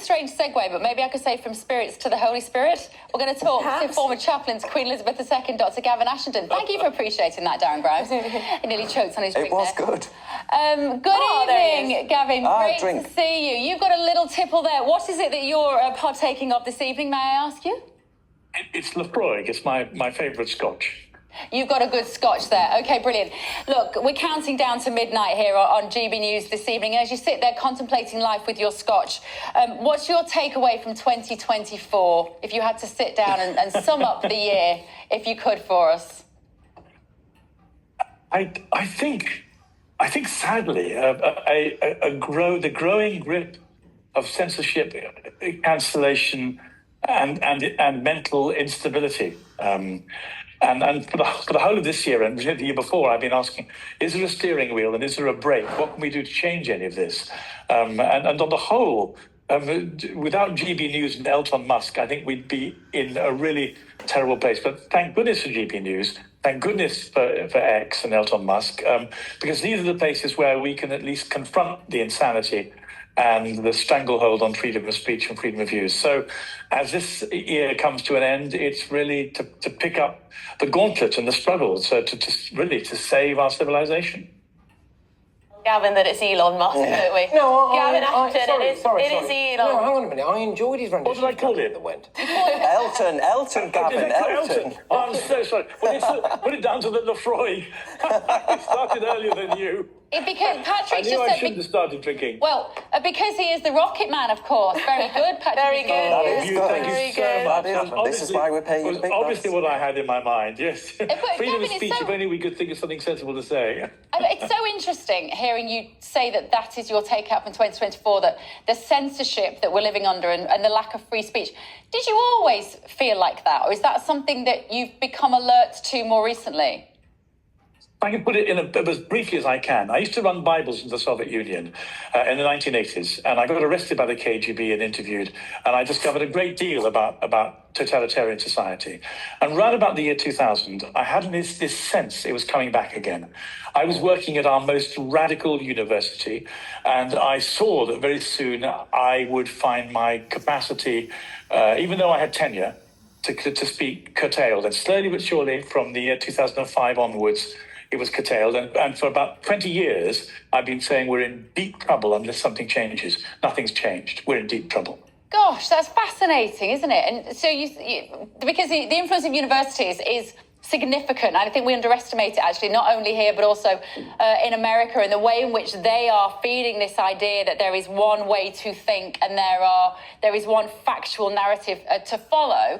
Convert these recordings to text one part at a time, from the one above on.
strange segue, but maybe I could say from spirits to the Holy Spirit. We're going to talk to former chaplain to Queen Elizabeth II, Dr. Gavin Ashenden. Thank you for appreciating that, Darren Grimes. He nearly choked on his drink. It was there. good. Good evening, Gavin. Great drink. to see you. You've got a little tipple there. What is it that you're partaking of this evening, may I ask you? It's Lefroy. It's my favourite Scotch. You've got a good Scotch there. OK, brilliant. Look, we're counting down to midnight here on GB News this evening. As you sit there contemplating life with your Scotch, what's your takeaway from 2024, if you had to sit down and sum up the year, if you could, for us? I think sadly, the growing grip of censorship, cancellation, and mental instability. And for the whole of this year and the year before, I've been asking, is there a steering wheel and is there a brake? What can we do to change any of this? And on the whole, without GB News and Elon Musk, I think we'd be in a really terrible place. But thank goodness for GB News. Thank goodness for X and Elon Musk, because these are the places where we can at least confront the insanity and the stranglehold on freedom of speech and freedom of views. So as this year comes to an end, it's really to pick up the gauntlet and the struggle, so to really save our civilization. Gavin, that it's Elon Musk, don't we? No, Gavin Ashenden, it is Elon. No, hang on a minute. I enjoyed his rendition. What did I call it? That went. Elton, Gavin, Elton. Oh, I'm so sorry. Put it down to the Lefroy. I started earlier than you. Because Patrick I knew just I said... shouldn't have started drinking. Well, because he is the Rocket Man, of course. Very good, Patrick. Very good. That is good. Thank you so much. That is, this is why we're paying you the big obviously bucks. what I had in my mind, yes. Freedom Gavin, of speech, so... if only we could think of something sensible to say. It's so interesting hearing you say that is your take-out from 2024, that the censorship that we're living under and the lack of free speech. Did you always feel like that? Or is that something that you've become alert to more recently? I can put it in as briefly as I can. I used to run Bibles in the Soviet Union in the 1980s, and I got arrested by the KGB and interviewed, and I discovered a great deal about totalitarian society. And right about the year 2000, I had this sense it was coming back again. I was working at our most radical university, and I saw that very soon I would find my capacity, even though I had tenure, to speak curtailed. And slowly but surely, from the year 2005 onwards, it was curtailed. And for about 20 years, I've been saying we're in deep trouble unless something changes. Nothing's changed. We're in deep trouble. Gosh, that's fascinating, isn't it? And so because the influence of universities is significant. And I think we underestimate it, actually, not only here, but also in America, and the way in which they are feeding this idea that there is one way to think and there is one factual narrative to follow.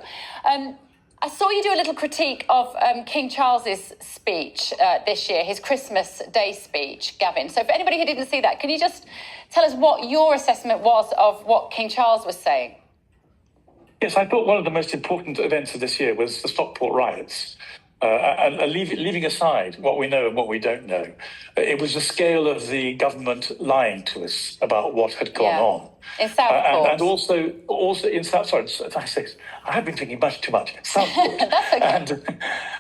I saw you do a little critique of King Charles's speech this year, his Christmas Day speech, Gavin. So for anybody who didn't see that, can you just tell us what your assessment was of what King Charles was saying? Yes, I thought one of the most important events of this year was the Stockport riots. And leaving aside what we know and what we don't know, it was the scale of the government lying to us about what had gone on. In Southport. And also in South. Sorry, I have been drinking much too much. Southport. That's okay.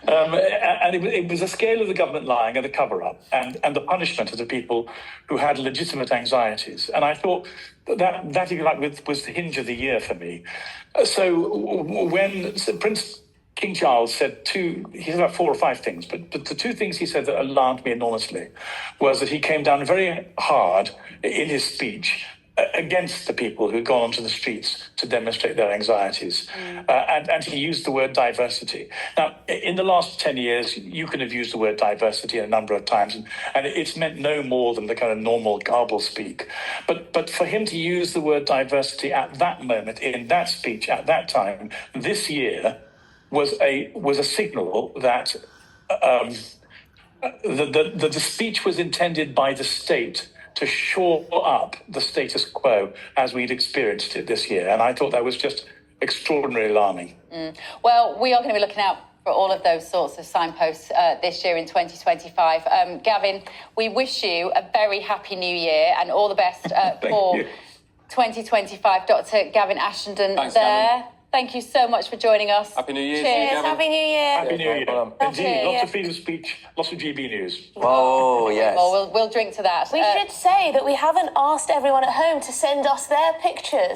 And it was the scale of the government lying and the cover-up and the punishment of the people who had legitimate anxieties. And I thought that if you like, was the hinge of the year for me. So when King Charles said he said about 4 or 5 things, but the 2 things he said that alarmed me enormously was that he came down very hard in his speech against the people who'd gone onto the streets to demonstrate their anxieties. And he used the word diversity. Now, in the last 10 years, you can have used the word diversity a number of times, and it's meant no more than the kind of normal garble speak. But for him to use the word diversity at that moment, in that speech, at that time, this year, was a signal that the speech was intended by the state to shore up the status quo as we'd experienced it this year. And I thought that was just extraordinarily alarming. Well, we are going to be looking out for all of those sorts of signposts this year in 2025. Gavin, we wish you a very happy new year and all the best for 2025. Dr. Gavin Ashenden. Thanks, there. Gavin. Thank you so much for joining us. Happy New Year. Cheers. Happy New Year. Happy New Year. Indeed, Year. lots of freedom of speech, lots of GB News. Oh, yes. Well, we'll drink to that. We should say that we haven't asked everyone at home to send us their pictures